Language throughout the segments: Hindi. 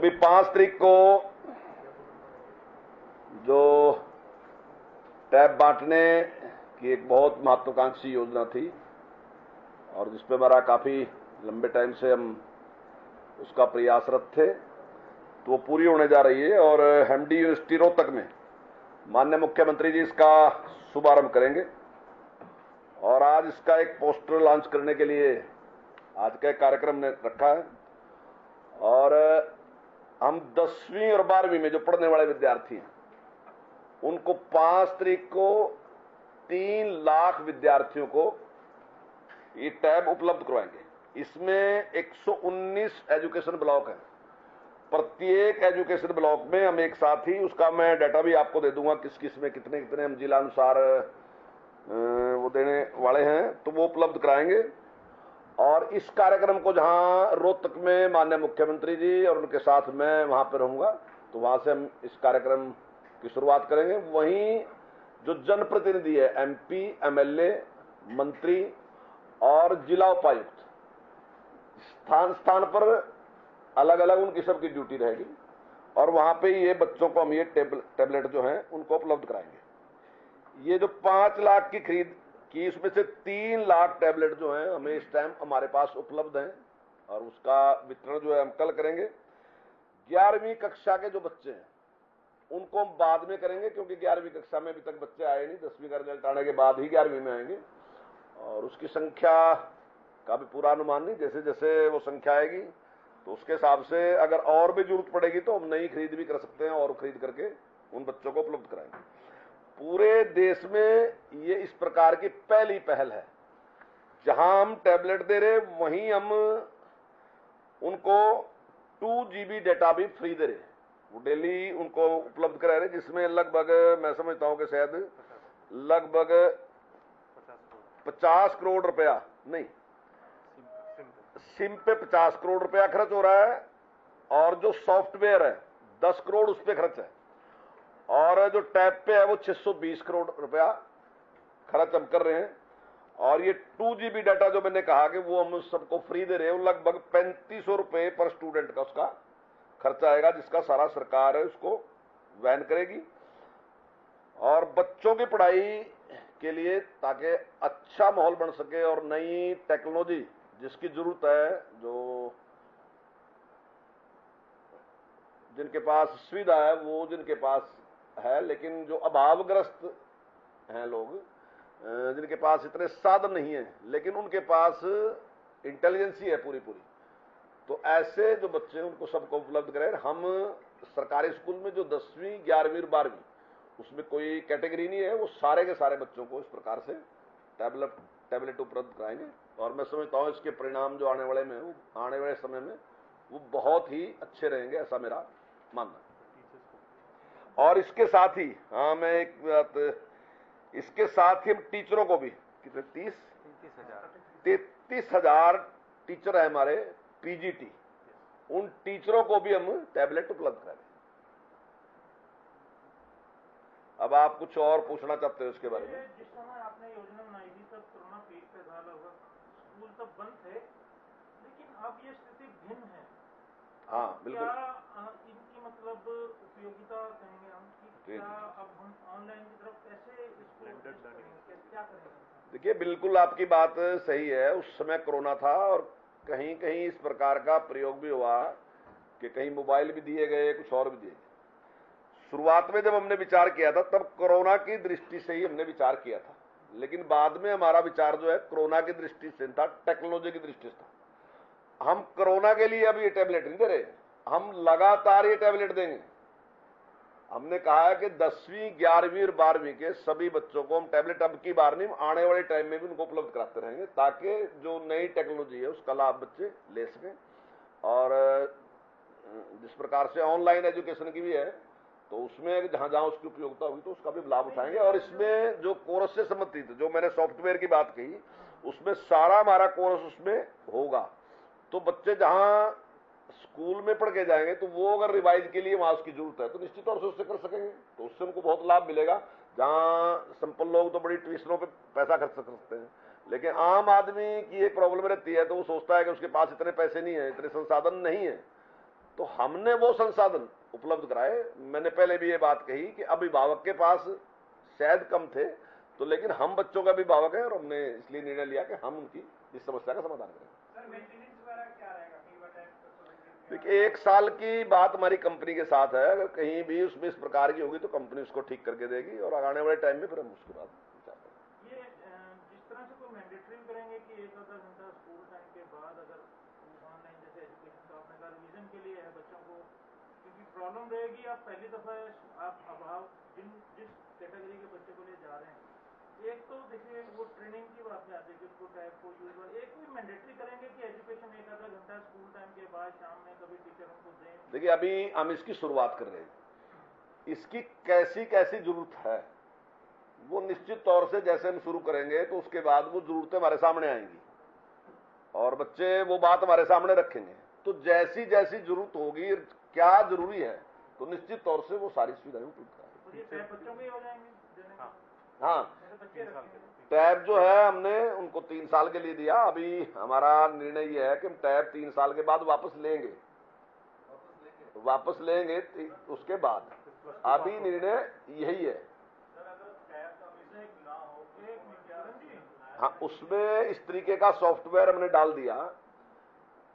अभी 5 तारीख को जो टैब बांटने की एक बहुत महत्वाकांक्षी योजना थी और जिसपे हमारा काफी लंबे टाइम से हम उसका प्रयासरत थे, तो वो पूरी होने जा रही है और एमडी यूनिवर्सिटी रोहतक में माननीय मुख्यमंत्री जी इसका शुभारंभ करेंगे। और आज इसका एक पोस्टर लॉन्च करने के लिए आज का एक कार्यक्रम ने रखा है। और हम 10वीं और 12वीं में जो पढ़ने वाले विद्यार्थी हैं उनको 5 तारीख को 3 लाख विद्यार्थियों को ये टैब उपलब्ध करवाएंगे। इसमें 119 एजुकेशन ब्लॉक हैं। प्रत्येक एजुकेशन ब्लॉक में हम एक साथ ही उसका मैं डाटा भी आपको दे दूंगा, किस किस में कितने कितने हम जिला अनुसार वो देने वाले हैं, तो वो उपलब्ध कराएंगे। और इस कार्यक्रम को जहां रोहतक में माननीय मुख्यमंत्री जी और उनके साथ मैं वहां पर रहूंगा, तो वहां से हम इस कार्यक्रम की शुरुआत करेंगे। वहीं जो जनप्रतिनिधि है, एमपी, एमएलए, मंत्री और जिला उपायुक्त, स्थान स्थान पर अलग अलग उनकी सबकी ड्यूटी रहेगी और वहां पे ये बच्चों को हम ये टेबलेट जो हैं उनको उपलब्ध कराएंगे। ये जो 5 लाख की खरीद की, उसमें से 3 लाख टेबलेट जो हैं हमें इस टाइम हमारे पास उपलब्ध हैं और उसका वितरण जो है हम कल करेंगे। 11वीं कक्षा के जो बच्चे हैं उनको हम बाद में करेंगे, क्योंकि 11वीं कक्षा में अभी तक बच्चे आए नहीं, 10वीं का रिजल्ट आने के बाद ही 11वीं में आएंगे और उसकी संख्या का भी पूरा अनुमान नहीं। जैसे जैसे वो संख्या आएगी तो उसके हिसाब से अगर और भी जरूरत पड़ेगी तो हम नई खरीद भी कर सकते हैं और खरीद करके उन बच्चों को उपलब्ध कराएंगे। पूरे देश में ये इस प्रकार की पहली पहल है। जहां हम टैबलेट दे रहे वहीं हम उनको 2 GB डेटा भी फ्री दे रहे, वो डेली उनको उपलब्ध करा रहे, जिसमें लगभग मैं समझता हूं कि शायद लगभग 50 करोड़ रुपया, नहीं, सिम पे 50 करोड़ रुपया खर्च हो रहा है और जो सॉफ्टवेयर है 10 करोड़ उस पर खर्च है और जो टैब पे है वो 620 करोड़ रुपया खर्च हम कर रहे हैं। और ये 2 GB डाटा जो मैंने कहा कि वो हम सबको फ्री दे रहे हैं, लगभग 3500 रुपए पर स्टूडेंट का उसका खर्चा आएगा, जिसका सारा सरकार है उसको वहन करेगी। और बच्चों की पढ़ाई के लिए ताकि अच्छा माहौल बन सके और नई टेक्नोलॉजी जिसकी जरूरत है, जो जिनके पास सुविधा है वो जिनके पास है, लेकिन जो अभावग्रस्त हैं लोग, जिनके पास इतने साधन नहीं है लेकिन उनके पास इंटेलिजेंसी है पूरी पूरी, तो ऐसे जो बच्चे हैं उनको सबको उपलब्ध करें। हम सरकारी स्कूल में जो 10वीं, 11वीं और 12वीं, उसमें कोई कैटेगरी नहीं है, वो सारे के सारे बच्चों को इस प्रकार से टैबलेट उपलब्ध कराएंगे। और मैं समझता हूं इसके परिणाम जो आने वाले समय में वो बहुत ही अच्छे रहेंगे, ऐसा मेरा मानना है। और इसके साथ ही मैं एक बात, इसके साथ ही हम टीचरों को भी कितने 33,000 टीचर है हमारे पीजीटी, उन टीचरों को भी हम टैबलेट उपलब्ध करें। अब आप कुछ और पूछना चाहते हो इसके बारे में? जिस समय आपने योजना बनाई थी तब कोरोना पीक पे था, लगभग स्कूल तब बंद थे, लेकिन अब ये स्थिति भिन्न है। हाँ बिल्कुल। क्या इनकी मतलब उपयोगिता कहेंगे हम कि क्या अब हम ऑनलाइन की तरफ कैसे इसको क्या करेंगे? देखिए, बिल्कुल आपकी बात सही है। उस समय कोरोना था और कहीं कहीं इस प्रकार का प्रयोग भी हुआ कि कहीं मोबाइल भी दिए गए, कुछ और भी दिए गए। शुरुआत में जब हमने विचार किया था तब कोरोना की दृष्टि से ही हमने विचार किया था, लेकिन बाद में हमारा विचार जो है कोरोना की दृष्टि से था, टेक्नोलॉजी की दृष्टि से था। हम कोरोना के लिए अब ये टैबलेट नहीं दे रहे, हम लगातार ये टैबलेट देंगे। हमने कहा है कि 10वीं, 11वीं और 12वीं के सभी बच्चों को हम टैबलेट अब की बार नहीं, आने वाले टाइम में भी उनको उपलब्ध कराते रहेंगे, ताकि जो नई टेक्नोलॉजी है उसका लाभ बच्चे ले सकें। और जिस प्रकार से ऑनलाइन एजुकेशन की भी है, तो उसमें जहां जहां उसकी उपयोगिता होगी तो उसका भी लाभ उठाएंगे। और इसमें जो कोर्स से संबंधित, जो मैंने सॉफ्टवेयर की बात कही, उसमें सारा हमारा कोर्स उसमें होगा। तो बच्चे जहां स्कूल में पढ़ के जाएंगे तो वो अगर रिवाइज के लिए वहां उसकी जरूरत है तो निश्चित तौर से उससे कर सकेंगे, तो उससे उनको बहुत लाभ मिलेगा। जहां संपन्न लोग तो बड़ी ट्यूशनों पे पैसा खर्च कर सकते हैं, लेकिन आम आदमी की एक प्रॉब्लम रहती है, तो वो सोचता है कि उसके पास इतने पैसे नहीं है, इतने संसाधन नहीं है, तो हमने वो संसाधन उपलब्ध कराए। मैंने पहले भी ये बात कही कि अभिभावक के पास शायद कम थे, तो लेकिन हम बच्चों का अभिभावक है और हमने इसलिए निर्णय लिया कि हम उनकी इस समस्या का समाधान करें। देखिए, 1 साल की बात हमारी कंपनी के साथ है। अगर कहीं भी उसमें इस प्रकार की होगी तो कंपनी उसको ठीक करके देगी और आने वाले टाइम में फिर हम उसके बाद विचार करेंगे। ये जिस तरह से कोई मैंडेटरी करेंगे कि 1 आधा घंटा स्कूल टाइम के बाद अगर ऑनलाइन जैसे एजुकेशन का आपने कहा रिवीजन के लिए है बच्चों को, क्योंकि प्रॉब्लम रहेगी आप पहली दफा आप अभाव जिस कैटेगरी के बच्चे को ले जा रहे हैं, एक तो देखिए वो ट्रेनिंग की बात में आती है कि उसको टैब को यूज, एक कोई मैंडेटरी करेंगे कि एजुकेशन 1 आधा घंटा स्कूल टाइम के बाद शाम में कभी टीचर उनको दें। देखिए, अभी हम इसकी शुरुआत कर रहे हैं। इसकी कैसी कैसी जरूरत है वो निश्चित तौर से जैसे हम शुरू करेंगे तो उसके बाद वो जरूरतें हमारे सामने आएंगी और बच्चे वो बात हमारे सामने रखेंगे। तो जैसी जैसी जरूरत होगी, क्या जरूरी है, तो निश्चित तौर से वो सारी सुविधाएं उपलब्ध कराएंगे। बच्चों के हो जाएंगे। हाँ, टैब जो है हमने उनको 3 साल के लिए दिया। अभी हमारा निर्णय ये है कि हम टैब 3 साल के बाद वापस लेंगे उसके बाद। अभी निर्णय यही है। हाँ, उसमें इस तरीके का सॉफ्टवेयर हमने डाल दिया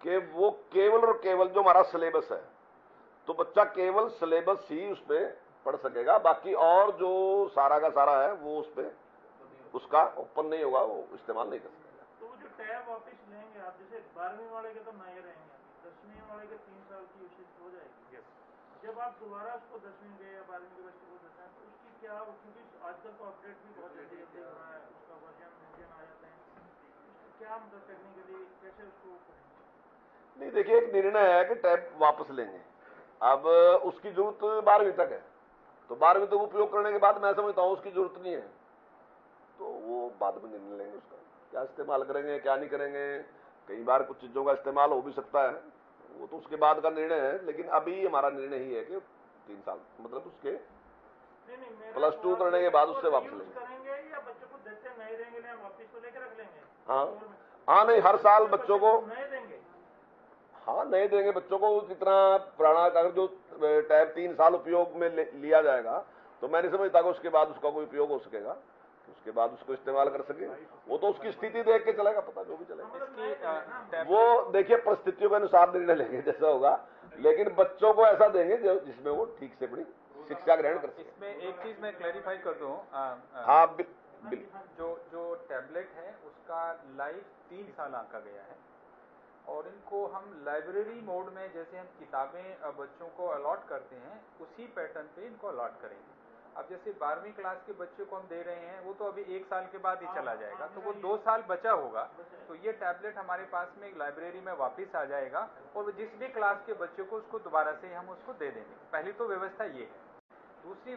कि वो केवल और केवल जो हमारा सिलेबस है, तो बच्चा केवल सिलेबस ही उसमें पढ़ सकेगा, बाकी और जो सारा का सारा है वो उसपे उसका ओपन नहीं होगा, वो इस्तेमाल नहीं कर सकेगा। तो वो जो टैब वापस लेंगे आप, जैसे 12वीं वाले के तो नए रहेंगे, 10वीं वाले के 3 साल की यूसेज हो जाएगी। जब आप दोबारा उसको 10वीं के या 12वीं के बच्चे को देते हैं तो उसकी क्या, क्योंकि आजकल तो अपडेट भी बहुत जल्दी हो रहा है, उसका वर्जन आ जाते हैं, उसकी क्या मतलब टेक्निकली कैसे उसको करेंगे? नहीं, देखिए, एक निर्णय है कि टैब वापस लेंगे। अब उसकी जरूरत 12वीं तक है, तो 12वीं तक उपयोग करने के बाद मैं समझता हूँ उसकी जरूरत नहीं है, तो वो बाद में निर्णय लेंगे उसका क्या इस्तेमाल करेंगे क्या नहीं करेंगे। कई बार कुछ चीजों का इस्तेमाल हो भी सकता है, वो तो उसके बाद का निर्णय है। लेकिन अभी हमारा निर्णय ही है कि 3 साल मतलब उसके +2 करने के बाद उससे वापस लेंगे या बच्चों को देते नहीं देंगे, वापस तो लेकर रख लेंगे। हाँ, नहीं, हर साल बच्चों को नए देंगे। हाँ, नए देंगे बच्चों को। जितना पुराना अगर जो टैब 3 साल उपयोग में लिया जाएगा, तो मैं नहीं समझता कि उसके बाद उसका कोई उपयोग हो सकेगा, उसके बाद उसको इस्तेमाल कर सके। वो तो उसकी स्थिति देख के चलेगा, पता जो भी चलेगा वो देखिए परिस्थितियों के अनुसार निर्णय लेंगे जैसा होगा, लेकिन बच्चों को ऐसा देंगे जिसमें वो ठीक से अपनी शिक्षा ग्रहण कर सके। इसमें एक चीज मैं क्लैरिफाई कर दूं। हाँ, जो टैबलेट है उसका लाइफ 3 साल आंका गया है और इनको हम लाइब्रेरी मोड में जैसे हम किताबें बच्चों को अलॉट करते हैं उसी पैटर्न पे इनको अलॉट करेंगे। अब जैसे 12वीं क्लास के बच्चे को हम दे रहे हैं वो तो अभी 1 साल के बाद ही चला जाएगा, तो वो 2 साल बचा होगा, तो ये टैबलेट हमारे पास में लाइब्रेरी में वापस आ जाएगा और जिस भी क्लास के बच्चे को उसको दोबारा से हम उसको दे देंगे। पहली तो व्यवस्था ये है। दूसरी